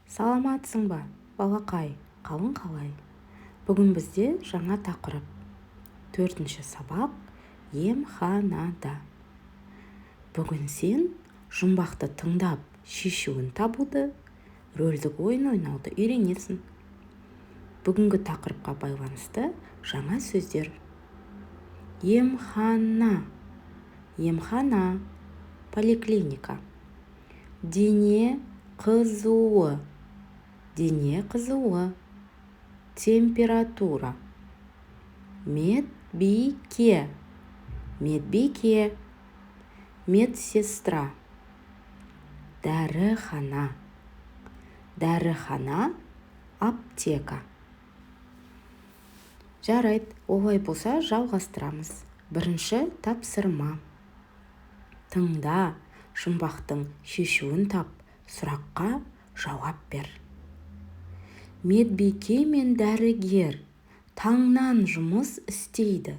Саламатсың ба, балақай, қалың қалай? Бүгін бізде жаңа тақырып. 4-ші сабақ емханада. Бүгін сен жұмбақты тыңдап, шешуін табуды, рөлдік ойын ойнауды үйренесің. Бүгінгі тақырыпқа байланысты жаңа сөздер. Емхана, емхана, поликлиника. Дене қызуы, дене қызуы. Температура. Медбике, медбике. Медсестра. Дәріхана, дәріхана, аптека. Жарайды, олай болса жалғастырамыз. Бірінші тапсырма. Тыңда, жұмбақтың шешуін тап, сұраққа жауап бер. Медбике мен дәрігер таңнан жұмыс істейді.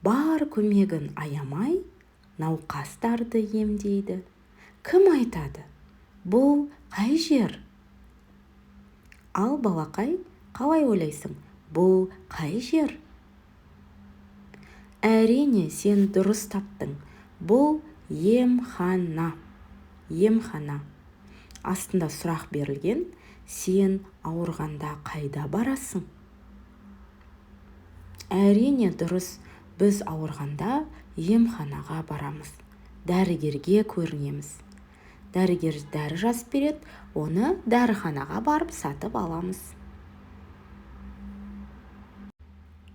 Бар көмегін аямай, науқастарды емдейді. Кім айтады? Бұл қай жер? Ал балақай, қалай ойлайсың? Бұл қай жер? Әрине, сен дұрыс таптың. Бұл емхана. Емхана. Астында сұрақ берілген, сен ауырғанда қайда барасың? Әрине дұрыс, біз ауырғанда емханаға барамыз. Дәрігерге көрінеміз. Дәрігер дәрі жазып береді, оны дәріханаға барып сатып аламыз.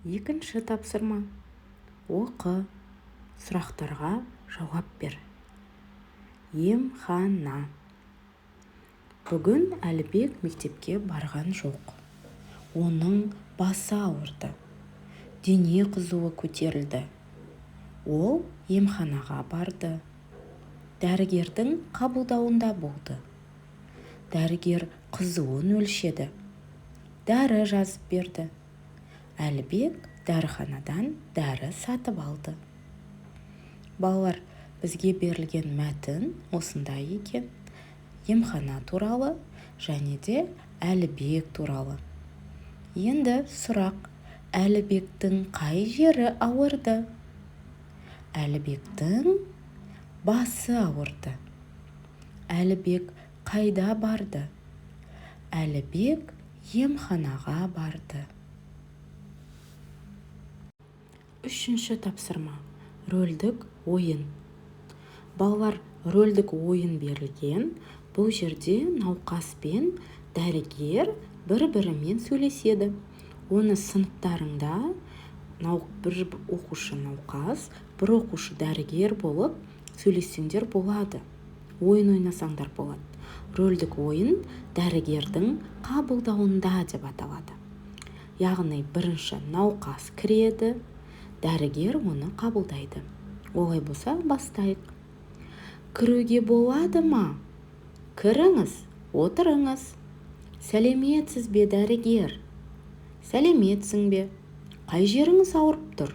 Екінші тапсырма. Оқы, сұрақтарға жауап бер. Емхана. Бүгін Әлібек мектепке барған жоқ. Оның басы ауырды. Дене қызуы көтерілді. Ол емханаға барды. Дәрігердің қабылдауында болды. Дәрігер қызуын өлшеді. Дәрі жазып берді. Әлібек дәріханадан дәрі сатып алды. Балалар, бізге берілген мәтін осындай екен. Емхана туралы және де Әлібек туралы. Енді сұрақ, Әлібектің қай жері ауырды? Әлібектің басы ауырды. Әлібек қайда барды? Әлібек емханаға барды. Үшінші тапсырма. Рөлдік ойын. Балалар, рөлдік ойын берілген. Бұл жерде науқас пен дәрігер бір-бірімен сөйлеседі. Оны сыныптарыңда бір оқушы науқас, бір оқушы дәрігер болып сөйлессеңдер болады. Ойын ойнасаңдар болады. Рөлдік ойын дәрігердің қабылдауында деп аталады. Яғни бірінші науқас кіреді, дәрігер оны қабылдайды. Олай болса бастайық. Кіруге болады ма? Кіріңіз, отырыңыз. Сәлеметсіз бе, дәрігер? Сәлеметсің бе? Қай жеріңіз ауырып тұр?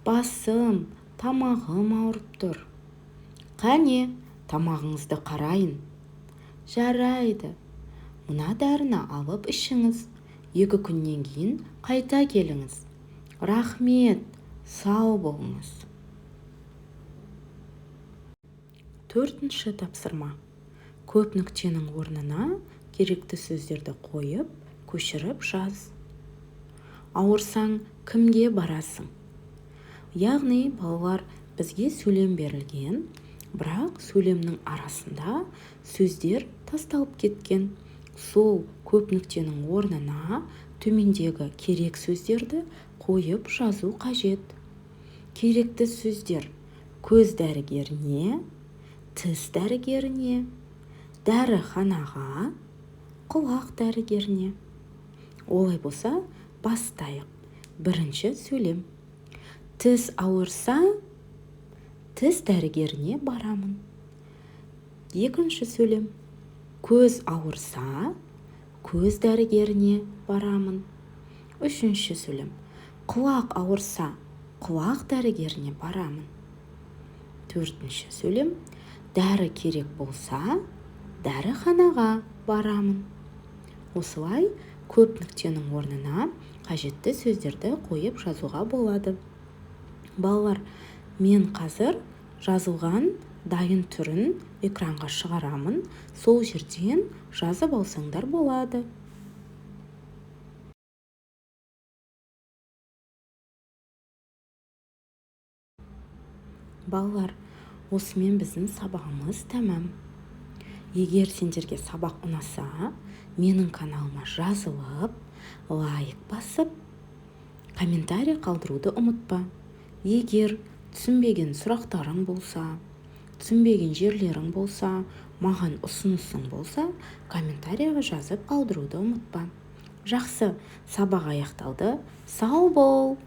Басым, тамағым ауырып тұр. Қане, тамағыңызды қарайын. Жарайды. Мына дәріні алып ішіңіз. 2 күннен кейін қайта келіңіз. Рахмет, сау болыңыз. 4-ші тапсырма. Көп нүктенің орнына керекті сөздерді қойып, көшіріп жаз. Ауырсаң, кімге барасың? Яғни, балалар, бізге сөйлем берілген, бірақ сөйлемнің арасында сөздер тасталып кеткен. Сол көп нүктенің орнына төмендегі керек сөздерді қойып жазу қажет. Керекті сөздер: көз дәрігеріне, тіс дәрігеріне, дәріханаға, құлақ дәрігеріне. Олай болса, бастайық. Бірінші сөйлем. Тіс ауырса, тіс дәрігеріне барамын. Екінші сөйлем. Көз ауырса, көз дәрігеріне барамын. Үшінші сөйлем. Құлақ ауырса, құлақ дәрігеріне барамын. Төртінші сөйлем. Дәрі керек болса, дәріханаға барамын. Осылай көп нүктенің орнына қажетті сөздерді қойып жазуға болады. Балалар, мен қазір жазылған дайын түрін экранға шығарамын. Сол жерден жазып алсаңдар болады. Балалар, осымен біздің сабағымыз тәмам. Егер сендерге сабақ ұнаса, менің каналыма жазылып, лайк басып, комментарий қалдыруды ұмытпа. Егер түсінбеген сұрақтарың болса, түсінбеген жерлерің болса, маған ұсынысың болса, комментарийға жазып қалдыруды ұмытпа. Жақсы, сабақ аяқталды. Сау бол!